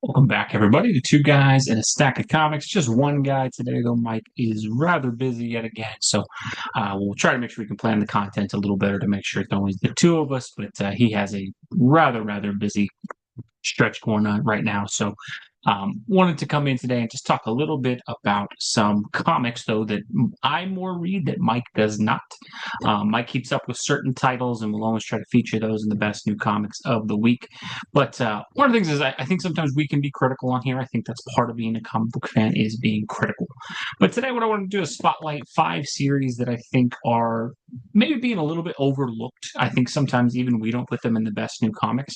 Welcome back, everybody, to Two Guys and a Stack of Comics. Just one guy today, though. Mike is rather busy yet again, so we'll try to make sure we can plan the content a little better to make sure it's always the two of us. But he has a rather busy stretch going on right now. So wanted to come in today and just talk a little bit about some comics, though, that I more read that Mike does not. Mike keeps up with certain titles and will always try to feature those in the best new comics of the week. But one of the things is I think sometimes we can be critical on here. I think that's part of being a comic book fan is being critical. But today what I want to do is spotlight 5 series that I think are maybe being a little bit overlooked. I think sometimes even we don't put them in the best new comics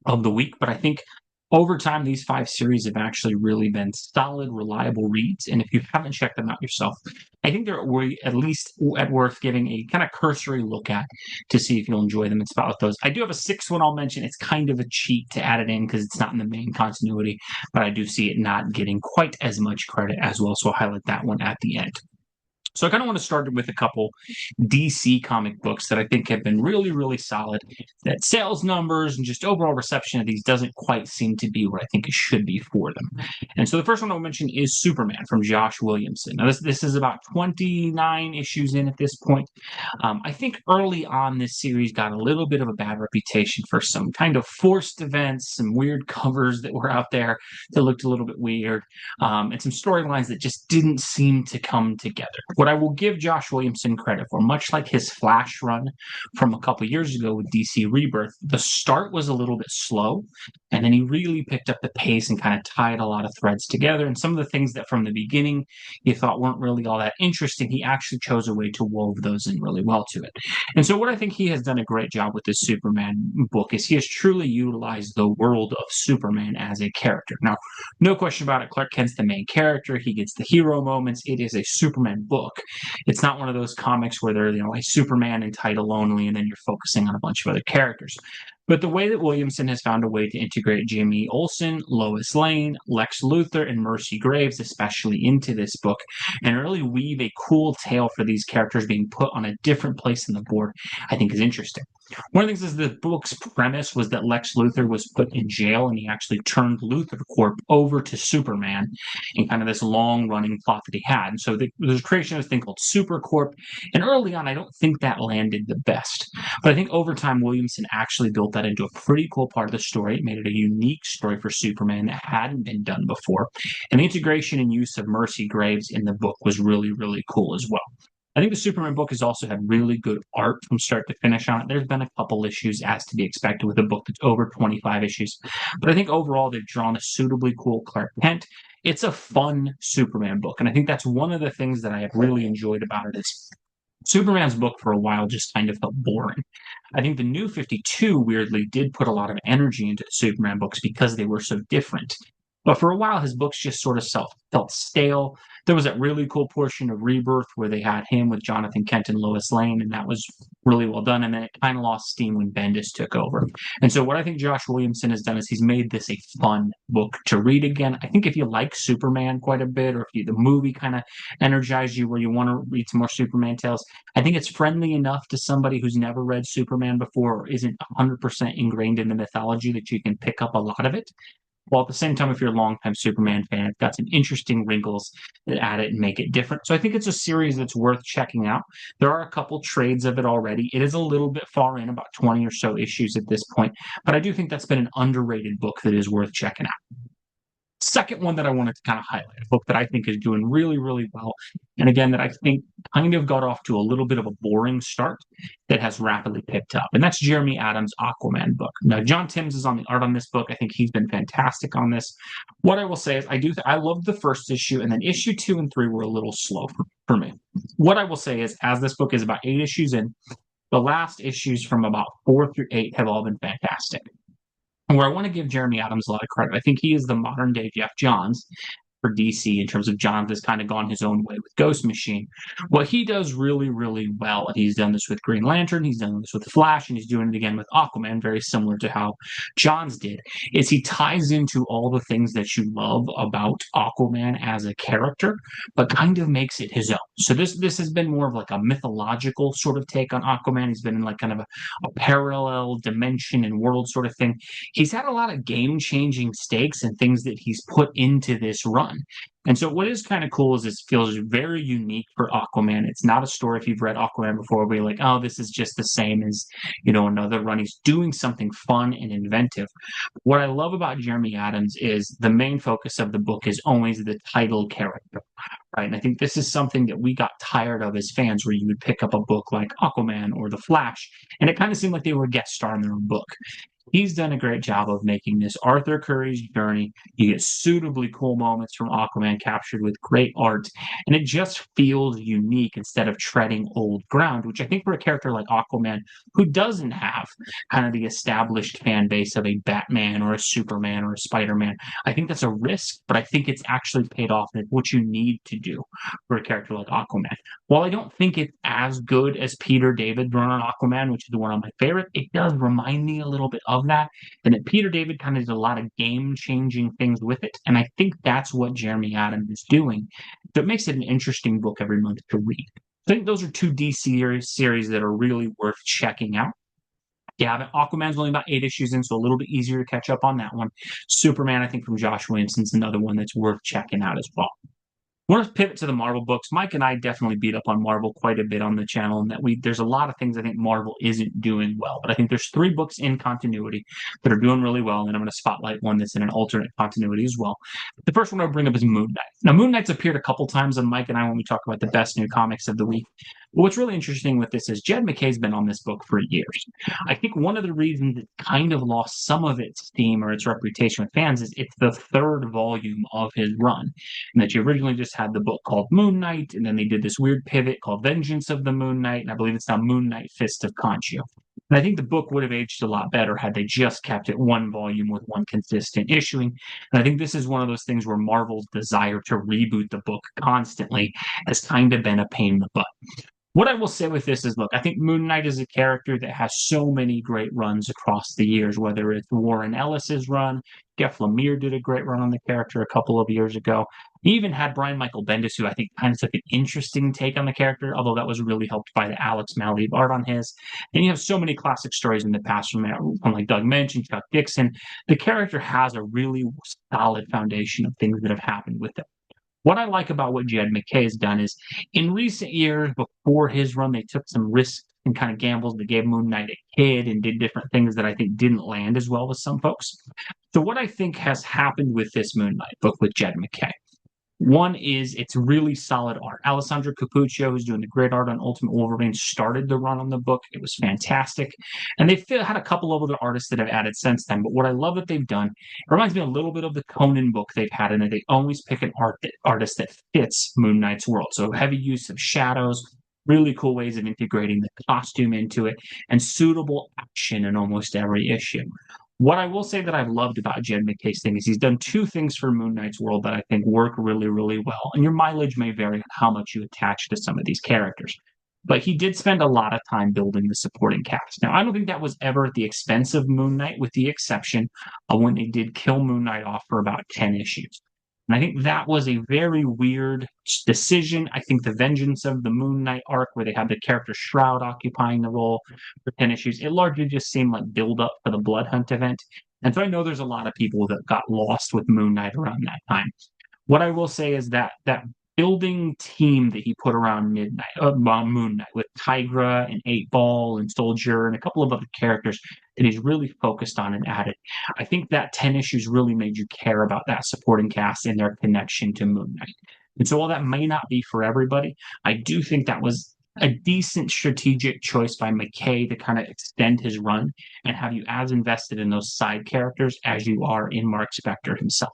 of the week, but I think over time, these 5 series have actually really been solid, reliable reads. And if you haven't checked them out yourself, I think they're at least worth giving a kind of cursory look at to see if you'll enjoy them and spot with those. I do have a 6th one I'll mention. It's kind of a cheat to add it in because it's not in the main continuity, but I do see it not getting quite as much credit as well. So I'll highlight that one at the end. So I kind of want to start with a couple DC comic books that I think have been really solid. That sales numbers and just overall reception of these doesn't quite seem to be what I think it should be for them. And so the first one I'll mention is Superman from Josh Williamson. Now this is about 29 issues in at this point. I think early on this series got a little bit of a bad reputation for some kind of forced events, some weird covers that were out there that looked a little bit weird, and some storylines that just didn't seem to come together. What I will give Josh Williamson credit for, much like his Flash run from a couple years ago with DC Rebirth, the start was a little bit slow, and then he really picked up the pace and kind of tied a lot of threads together. And some of the things that from the beginning you thought weren't really all that interesting, he actually chose a way to wove those in really well to it. And so what I think he has done a great job with this Superman book is he has truly utilized the world of Superman as a character. Now, no question about it, Clark Kent's the main character. He gets the hero moments. It is a Superman book. It's not one of those comics where they're, a Superman and title only, and then you're focusing on a bunch of other characters. But the way that Williamson has found a way to integrate Jimmy Olsen, Lois Lane, Lex Luthor, and Mercy Graves, especially into this book, and really weave a cool tale for these characters being put on a different place in the board, I think is interesting. One of the things is the book's premise was that Lex Luthor was put in jail and he actually turned Luthor Corp over to Superman in kind of this long running plot that he had. And so there's a creation of this thing called Super Corp. And early on, I don't think that landed the best. But I think over time, Williamson actually built that into a pretty cool part of the story. It made it a unique story for Superman that hadn't been done before. And the integration and use of Mercy Graves in the book was really cool as well. I think the Superman book has also had really good art from start to finish on it. There's been a couple issues as to be expected with a book that's over 25 issues. But I think overall they've drawn a suitably cool Clark Kent. It's a fun Superman book. And I think that's one of the things that I have really enjoyed about it is Superman's book for a while just kind of felt boring. I think the New 52 weirdly did put a lot of energy into the Superman books because they were so different. But for a while, his books just sort of felt stale. There was that really cool portion of Rebirth where they had him with Jonathan Kent and Lois Lane, and that was really well done. And then it kind of lost steam when Bendis took over. And so, what I think Josh Williamson has done is he's made this a fun book to read again. I think if you like Superman quite a bit, or if the movie kind of energized you where you want to read some more Superman tales, I think it's friendly enough to somebody who's never read Superman before or isn't 100% ingrained in the mythology that you can pick up a lot of it. While at the same time, if you're a longtime Superman fan, it's got some interesting wrinkles that add it and make it different. So I think it's a series that's worth checking out. There are a couple trades of it already. It is a little bit far in, about 20 or so issues at this point, but I do think that's been an underrated book that is worth checking out. Second one that I wanted to kind of highlight, a book that I think is doing really well, and again, that I think kind of got off to a little bit of a boring start that has rapidly picked up, and that's Jeremy Adams' Aquaman book. Now, John Timms is on the art on this book. I think he's been fantastic on this. What I will say is I loved the first issue, and then issue 2 and 3 were a little slow for me. What I will say is, as this book is about 8 issues in, the last issues from about 4 through 8 have all been fantastic. And where I want to give Jeremy Adams a lot of credit, I think he is the modern day Jeff Johns for DC in terms of Johns has kind of gone his own way with Ghost Machine. What he does really, really well, and he's done this with Green Lantern, he's done this with Flash, and he's doing it again with Aquaman, very similar to how Johns did, is he ties into all the things that you love about Aquaman as a character, but kind of makes it his own. So this has been more of like a mythological sort of take on Aquaman. He's been in like kind of a parallel dimension and world sort of thing. He's had a lot of game-changing stakes and things that he's put into this run. And so what is kind of cool is this feels very unique for Aquaman. It's not a story, if you've read Aquaman before, where you're like, oh, this is just the same as, another run. He's doing something fun and inventive. What I love about Jeremy Adams is the main focus of the book is always the title character, right? And I think this is something that we got tired of as fans, where you would pick up a book like Aquaman or The Flash, and it kind of seemed like they were a guest star in their own book. He's done a great job of making this Arthur Curry's journey. You get suitably cool moments from Aquaman captured with great art, and it just feels unique instead of treading old ground, which I think for a character like Aquaman, who doesn't have kind of the established fan base of a Batman or a Superman or a Spider-Man, I think that's a risk, but I think it's actually paid off, and it's what you need to do for a character like Aquaman. While I don't think it's as good as Peter David's run on Aquaman, which is one of my favorite, it does remind me a little bit of that. And that Peter David kind of did a lot of game-changing things with it. And I think that's what Jeremy Adams is doing. So it makes it an interesting book every month to read. I think those are two DC series that are really worth checking out. Yeah, Aquaman's only about 8 issues in, so a little bit easier to catch up on that one. Superman, I think, from Josh Williamson is another one that's worth checking out as well. I want to pivot to the Marvel books. Mike and I definitely beat up on Marvel quite a bit on the channel, and that there's a lot of things I think Marvel isn't doing well. But I think there's 3 books in continuity that are doing really well, and I'm going to spotlight one that's in an alternate continuity as well. The first one I'll bring up is Moon Knight. Now, Moon Knight's appeared a couple times on Mike and I when we talk about the best new comics of the week. But what's really interesting with this is Jed McKay's been on this book for years. I think one of the reasons it kind of lost some of its steam or its reputation with fans is it's the 3rd volume of his run, and that you originally just had the book called Moon Knight, and then they did this weird pivot called Vengeance of the Moon Knight, and I believe it's now Moon Knight Fist of Khonshu. And I think the book would have aged a lot better had they just kept it 1 volume with 1 consistent issuing. And I think this is one of those things where Marvel's desire to reboot the book constantly has kind of been a pain in the butt. What I will say with this is, look, I think Moon Knight is a character that has so many great runs across the years, whether it's Warren Ellis's run, Jeff Lemire did a great run on the character a couple of years ago. He even had Brian Michael Bendis, who I think kind of took an interesting take on the character, although that was really helped by the Alex Maleev art on his. And you have so many classic stories in the past from like Doug mentioned, Chuck Dixon. The character has a really solid foundation of things that have happened with it. What I like about what Jed McKay has done is, in recent years, before his run, they took some risks and kind of gambles. They gave Moon Knight a kid and did different things that I think didn't land as well with some folks. So what I think has happened with this Moon Knight book with Jed McKay, one is it's really solid art. Alessandro Capuccio, who's doing the great art on Ultimate Wolverine, started the run on the book. It was fantastic. And they've had a couple of other artists that have added since then. But what I love that they've done, it reminds me a little bit of the Conan book they've had in it. They always pick an artist that fits Moon Knight's world. So heavy use of shadows, really cool ways of integrating the costume into it, and suitable action in almost every issue. What I will say that I've loved about Jed McKay's thing is he's done 2 things for Moon Knight's world that I think work really, really well. And your mileage may vary on how much you attach to some of these characters. But he did spend a lot of time building the supporting cast. Now, I don't think that was ever at the expense of Moon Knight, with the exception of when they did kill Moon Knight off for about 10 issues. And I think that was a very weird decision. I think the Vengeance of the Moon Knight arc, where they had the character Shroud occupying the role for 10 issues, it largely just seemed like build up for the Blood Hunt event. And so I know there's a lot of people that got lost with Moon Knight around that time. What I will say is that building team that he put around Moon Knight, with Tigra and 8-Ball and Soldier and a couple of other characters that he's really focused on and added, I think that 10 issues really made you care about that supporting cast and their connection to Moon Knight. And so while that may not be for everybody, I do think that was a decent strategic choice by McKay to kind of extend his run and have you as invested in those side characters as you are in Mark Spector himself.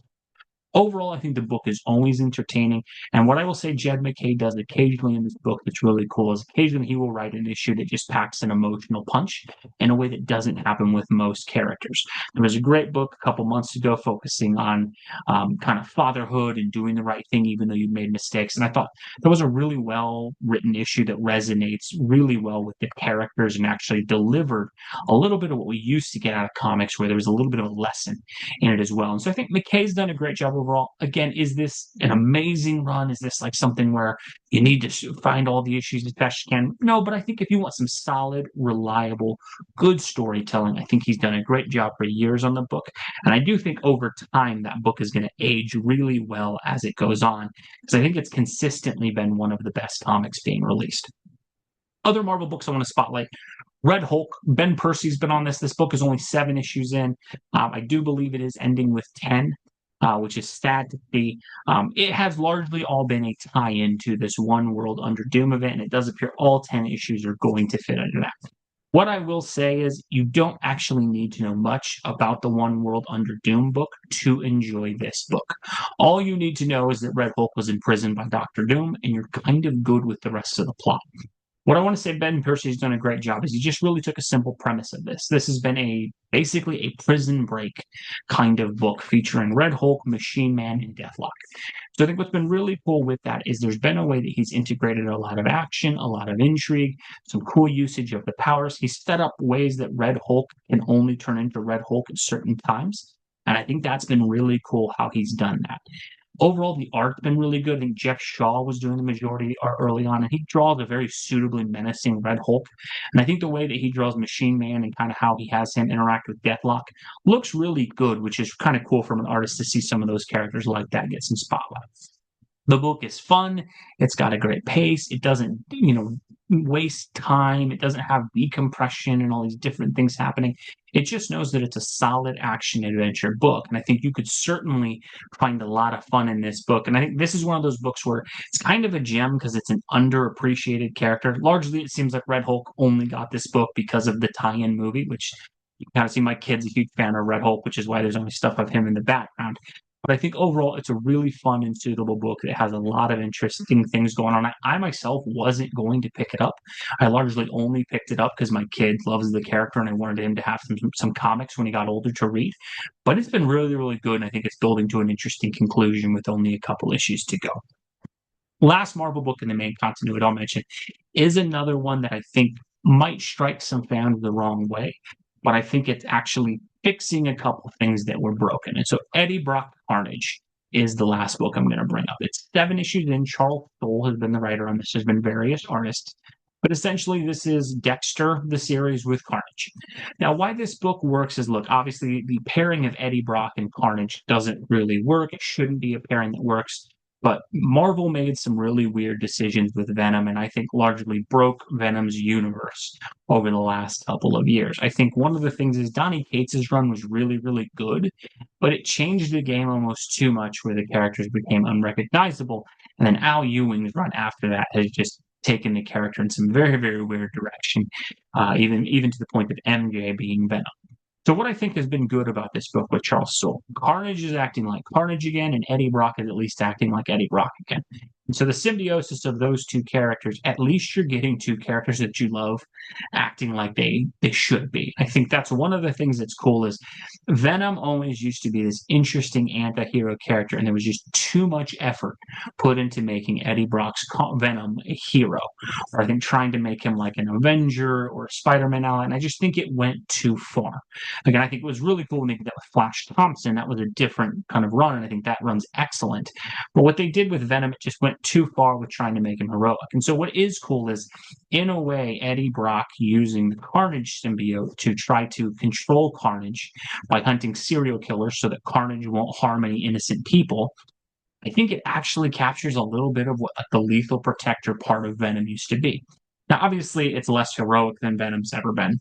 Overall, I think the book is always entertaining. And what I will say Jed McKay does occasionally in this book that's really cool is occasionally he will write an issue that just packs an emotional punch in a way that doesn't happen with most characters. There was a great book a couple months ago focusing on kind of fatherhood and doing the right thing even though you made mistakes. And I thought that was a really well written issue that resonates really well with the characters and actually delivered a little bit of what we used to get out of comics where there was a little bit of a lesson in it as well. And so I think McKay's done a great job overall. Again, is this an amazing run? Is this like something where you need to find all the issues as best you can? No, but I think if you want some solid, reliable, good storytelling, I think he's done a great job for years on the book. And I do think over time that book is going to age really well as it goes on, because I think it's consistently been one of the best comics being released. Other Marvel books I want to spotlight. Red Hulk, Ben Percy's been on this. This book is only 7 issues in. I do believe it is ending with 10, which is sad to see. It has largely all been a tie-in to this One World Under Doom event, and it does appear all 10 issues are going to fit under that. What I will say is you don't actually need to know much about the One World Under Doom book to enjoy this book. All you need to know is that Red Hulk was imprisoned by Doctor Doom, and you're kind of good with the rest of the plot. What I want to say Ben Percy's done a great job is he just really took a simple premise of this. This has been basically a prison break kind of book featuring Red Hulk, Machine Man, and Deathlock. So I think what's been really cool with that is there's been a way that he's integrated a lot of action, a lot of intrigue, some cool usage of the powers. He's set up ways that Red Hulk can only turn into Red Hulk at certain times. And I think that's been really cool how he's done that. Overall, the art's been really good. I think Jeff Shaw was doing the majority of the art early on, and he draws a very suitably menacing Red Hulk. And I think the way that he draws Machine Man and kind of how he has him interact with Deathlock looks really good, which is kind of cool from an artist to see some of those characters like that get some spotlight. The book is fun. It's got a great pace. It doesn't, waste time. It doesn't have decompression and all these different things happening. It just knows that it's a solid action adventure book. And I think you could certainly find a lot of fun in this book. And I think this is one of those books where it's kind of a gem because it's an underappreciated character. Largely, it seems like Red Hulk only got this book because of the tie-in movie, which you kind of see my kid's a huge fan of Red Hulk, which is why there's only stuff of him in the background. But I think overall, it's a really fun and suitable book that has a lot of interesting things going on. I myself wasn't going to pick it up. I largely only picked it up because my kid loves the character and I wanted him to have some comics when he got older to read. But it's been really, really good. And I think it's building to an interesting conclusion with only a couple issues to go. Last Marvel book in the main continuity I'll mention is another one that I think might strike some fans the wrong way, but I think it's actually fixing a couple things that were broken. And so Eddie Brock Carnage is the last book I'm going to bring up. It's 7 issues in. Charles Soule has been the writer on this. There's been various artists. But essentially, this is Dexter, the series with Carnage. Now, why this book works is, look, obviously the pairing of Eddie Brock and Carnage doesn't really work. It shouldn't be a pairing that works. But Marvel made some really weird decisions with Venom, and I think largely broke Venom's universe over the last couple of years. I think one of the things is Donny Cates' run was really, really good, but it changed the game almost too much where the characters became unrecognizable. And then Al Ewing's run after that has just taken the character in some very, very weird direction, even to the point of MJ being Venom. So what I think has been good about this book with Charles Soule, Carnage is acting like Carnage again, and Eddie Brock is at least acting like Eddie Brock again. And so the symbiosis of those two characters, at least you're getting two characters that you love acting like they should be. I think that's one of the things that's cool is Venom always used to be this interesting anti-hero character, and there was just too much effort put into making Eddie Brock's Venom a hero, or I think trying to make him like an Avenger or a Spider-Man ally, and I just think it went too far. Again, I think it was really cool to make that with Flash Thompson. That was a different kind of run, and I think that run's excellent. But what they did with Venom, it just went too far with trying to make him heroic. And so what is cool is, in a way, Eddie Brock using the Carnage symbiote to try to control Carnage by hunting serial killers so that Carnage won't harm any innocent people. I think it actually captures a little bit of what the lethal protector part of Venom used to be. Now, obviously, it's less heroic than Venom's ever been.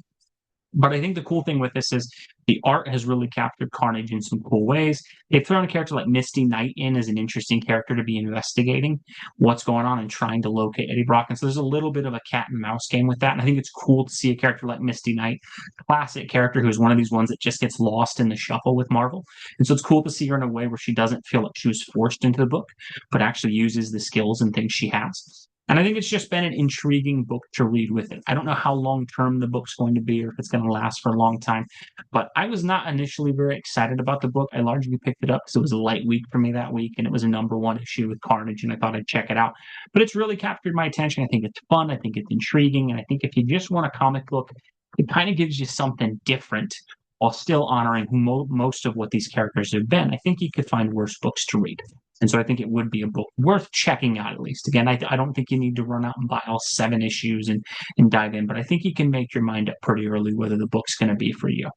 But I think the cool thing with this is The art has really captured Carnage in some cool ways. They've thrown a character like Misty Knight in as an interesting character to be investigating what's going on and trying to locate Eddie Brock. And so there's a little bit of a cat and mouse game with that. And I think it's cool to see a character like Misty Knight, classic character who's one of these ones that just gets lost in the shuffle with Marvel. And so it's cool to see her in a way where she doesn't feel like she was forced into the book, but actually uses the skills and things she has. And I think it's just been an intriguing book to read with it. I don't know how long term the book's going to be or if it's going to last for a long time, but I was not initially very excited about the book. I largely picked it up because it was a light week for me that week and it was a #1 issue with Carnage and I thought I'd check it out. But it's really captured my attention. I think it's fun. I think it's intriguing. And I think if you just want a comic book, it kind of gives you something different while still honoring most of what these characters have been. I think you could find worse books to read. And so I think it would be a book worth checking out at least. Again, I don't think you need to run out and buy all 7 issues and dive in, but I think you can make your mind up pretty early whether the book's going to be for you.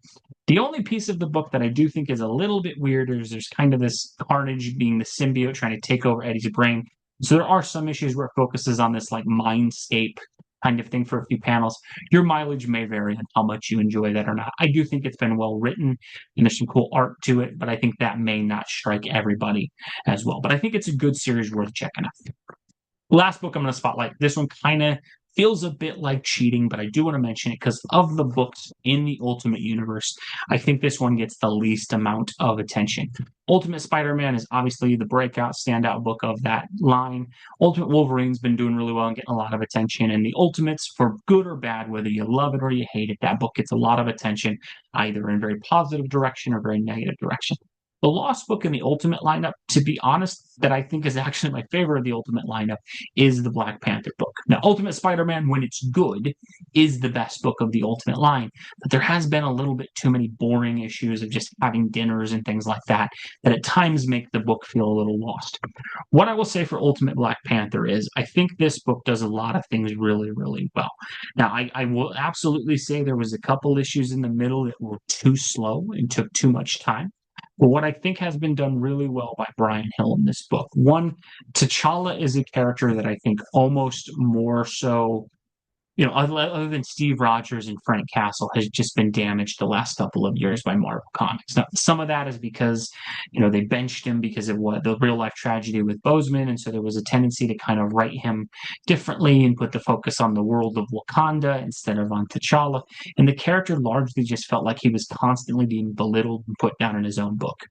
The only piece of the book that I do think is a little bit weird is there's kind of this Carnage being the symbiote trying to take over Eddie's brain. So there are some issues where it focuses on this like mindscape kind of thing for a few panels. Your mileage may vary on how much you enjoy that or not. I do think it's been well written and there's some cool art to it, but I think that may not strike everybody as well. But I think it's a good series worth checking out. Last book I'm going to spotlight. This one kind of feels a bit like cheating, but I do want to mention it because of the books in the Ultimate Universe, I think this one gets the least amount of attention. Ultimate Spider-Man is obviously the breakout, standout book of that line. Ultimate Wolverine's been doing really well and getting a lot of attention. And the Ultimates, for good or bad, whether you love it or you hate it, that book gets a lot of attention, either in a very positive direction or very negative direction. The Lost book in the Ultimate lineup, to be honest, that I think is actually my favorite of the Ultimate lineup, is the Black Panther book. Now, Ultimate Spider-Man, when it's good, is the best book of the Ultimate line, but there has been a little bit too many boring issues of just having dinners and things like that, that at times make the book feel a little lost. What I will say for Ultimate Black Panther is I think this book does a lot of things really, really well. Now, I will absolutely say there was a couple issues in the middle that were too slow and took too much time. But what I think has been done really well by Brian Hill in this book, one, T'Challa is a character that I think almost more so, other than Steve Rogers and Frank Castle, has just been damaged the last couple of years by Marvel Comics. Now, some of that is because, they benched him because of what the real life tragedy with Boseman, and so there was a tendency to kind of write him differently and put the focus on the world of Wakanda instead of on T'Challa. And the character largely just felt like he was constantly being belittled and put down in his own book.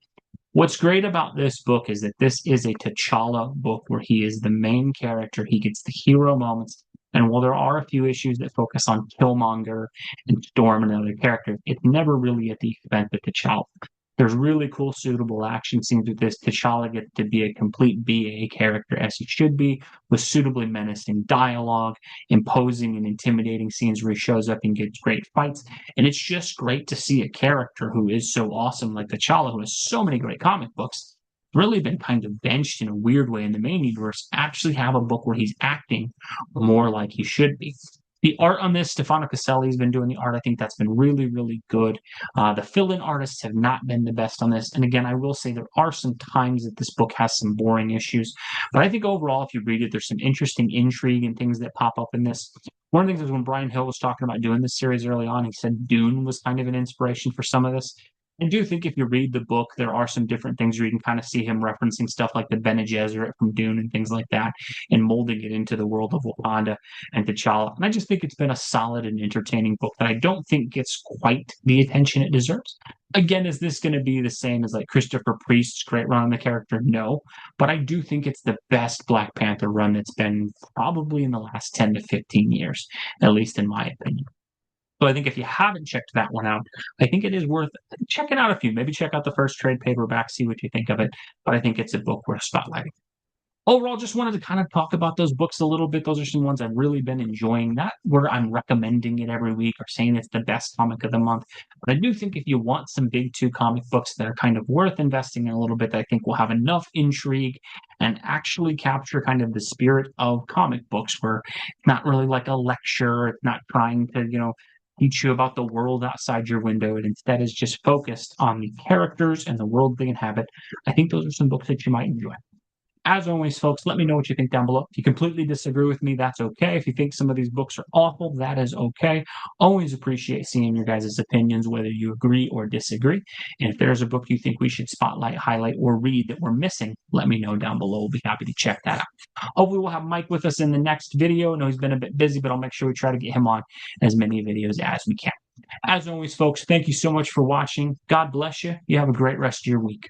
What's great about this book is that this is a T'Challa book where he is the main character. He gets the hero moments. And while there are a few issues that focus on Killmonger and Storm and other characters, it's never really at the expense of T'Challa. There's really cool, suitable action scenes with this. T'Challa gets to be a complete BA character as he should be, with suitably menacing dialogue, imposing and intimidating scenes where he shows up and gets great fights. And it's just great to see a character who is so awesome like T'Challa, who has so many great comic books, really been kind of benched in a weird way in the main universe, actually have a book where he's acting more like he should be. The art on this, Stefano Caselli has been doing the art. I think that's been really, really good. The fill-in artists have not been the best on this. And again, I will say there are some times that this book has some boring issues. But I think overall, if you read it, there's some interesting intrigue and things that pop up in this. One of the things is when Brian Hill was talking about doing this series early on, he said Dune was kind of an inspiration for some of this. I do think if you read the book, there are some different things where you can kind of see him referencing stuff like the Bene Gesserit from Dune and things like that, and molding it into the world of Wakanda and T'Challa. And I just think it's been a solid and entertaining book that I don't think gets quite the attention it deserves. Again, is this going to be the same as like Christopher Priest's great run on the character? No. But I do think it's the best Black Panther run that's been probably in the last 10 to 15 years, at least in my opinion. So I think if you haven't checked that one out, I think it is worth checking out a few. Maybe check out the first trade paperback, see what you think of it. But I think it's a book worth spotlighting. Overall, just wanted to kind of talk about those books a little bit. Those are some ones I've really been enjoying. Not where I'm recommending it every week or saying it's the best comic of the month. But I do think if you want some big two comic books that are kind of worth investing in a little bit, that I think will have enough intrigue and actually capture kind of the spirit of comic books, where it's not really like a lecture. It's not trying to, teach you about the world outside your window. It instead is just focused on the characters and the world they inhabit. I think those are some books that you might enjoy. As always, folks, let me know what you think down below. If you completely disagree with me, that's okay. If you think some of these books are awful, that is okay. Always appreciate seeing your guys' opinions, whether you agree or disagree. And if there's a book you think we should spotlight, highlight, or read that we're missing, let me know down below. We'll be happy to check that out. Hopefully, we'll have Mike with us in the next video. I know he's been a bit busy, but I'll make sure we try to get him on as many videos as we can. As always, folks, thank you so much for watching. God bless you. You have a great rest of your week.